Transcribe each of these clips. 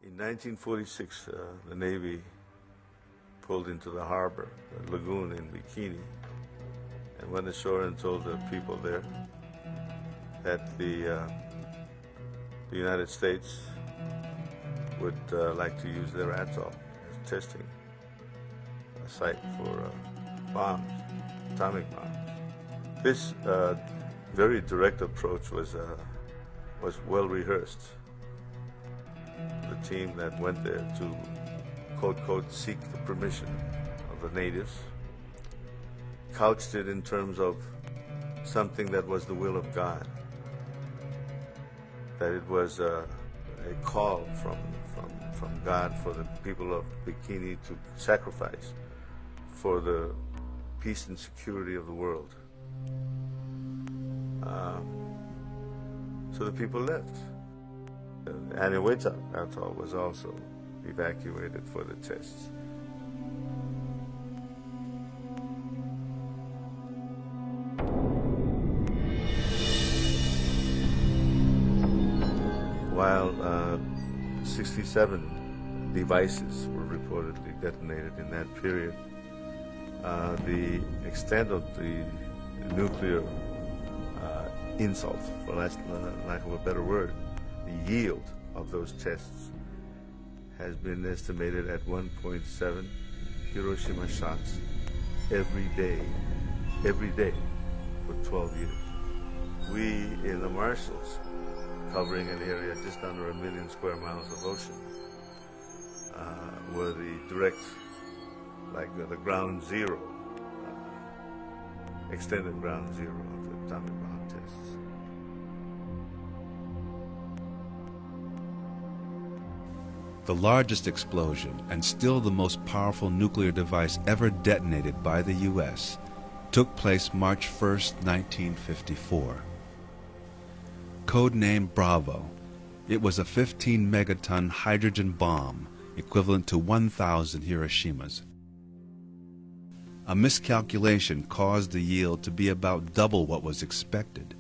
In 1946, the Navy pulled into the harbor, the lagoon in Bikini, and went ashore and told the people there that the United States would like to use their atoll as testing a site for bombs, atomic bombs. This very direct approach was well rehearsed. The team that went there to quote, seek the permission of the natives, couched it in terms of something that was the will of God, that it was a call from God for the people of Bikini to sacrifice for the peace and security of the world. So the people left. Aniwetok Atoll was also evacuated for the tests. While 67 devices were reportedly detonated in that period, the extent of the nuclear insult, for lack of a better word, the yield of those tests has been estimated at 1.7 Hiroshima shots every day for 12 years. We in the Marshalls, covering an area just under 1 million square miles of ocean, were the direct, like the ground zero, extended ground zero of the atomic bomb tests. The largest explosion, and still the most powerful nuclear device ever detonated by the U.S., took place March 1st, 1954. Codenamed Bravo, it was a 15-megaton hydrogen bomb equivalent to 1,000 Hiroshimas. A miscalculation caused the yield to be about double what was expected.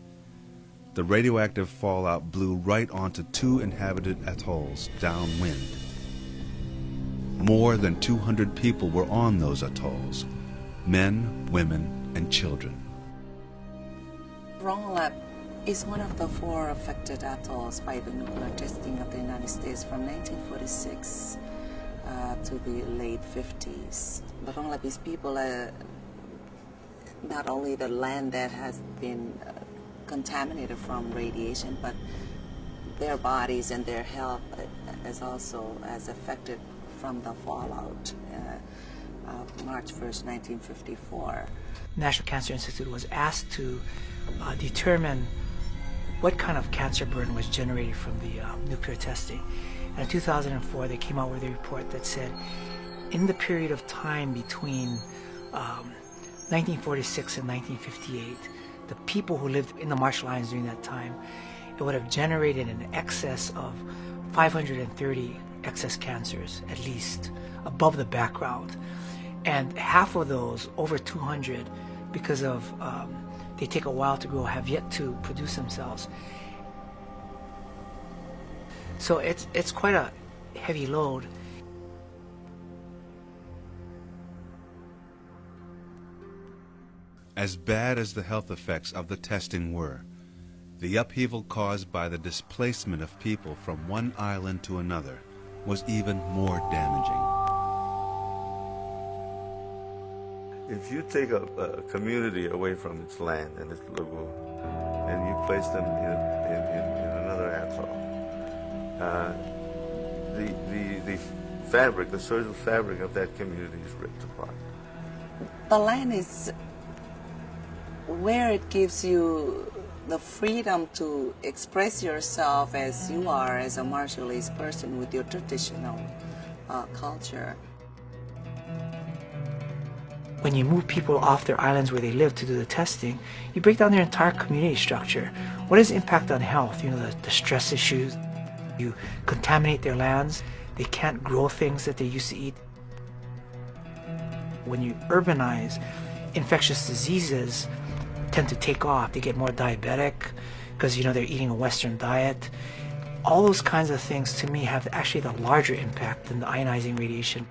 The radioactive fallout blew right onto 2 inhabited atolls downwind. More than 200 people were on those atolls, men, women, and children. Rongelap is one of the 4 affected atolls by the nuclear testing of the United States from 1946 to the late 50s. The Rongelapese people, not only the land that has been contaminated from radiation, but their bodies and their health is also as affected from the fallout of March 1st, 1954. National Cancer Institute was asked to determine what kind of cancer burden was generated from the nuclear testing. And in 2004, they came out with a report that said, in the period of time between 1946 and 1958, the people who lived in the Marshall Islands during that time, it would have generated an excess of 530 excess cancers, at least, above the background. And half of those, over 200, because of they take a while to grow, have yet to produce themselves. So it's quite a heavy load. As bad as the health effects of the testing were, the upheaval caused by the displacement of people from one island to another was even more damaging. If you take a community away from its land and its lagoon, and you place them in another atoll, the fabric, the social fabric of that community is ripped apart. The land is where it gives you the freedom to express yourself as you are, as a Marshallese person with your traditional culture. When you move people off their islands where they live to do the testing, you break down their entire community structure. What is the impact on health? You know, the stress issues. You contaminate their lands. They can't grow things that they used to eat. When you urbanize, infectious diseases tend to take off. They get more diabetic because, you know, they're eating a Western diet. All those kinds of things to me have actually the larger impact than the ionizing radiation.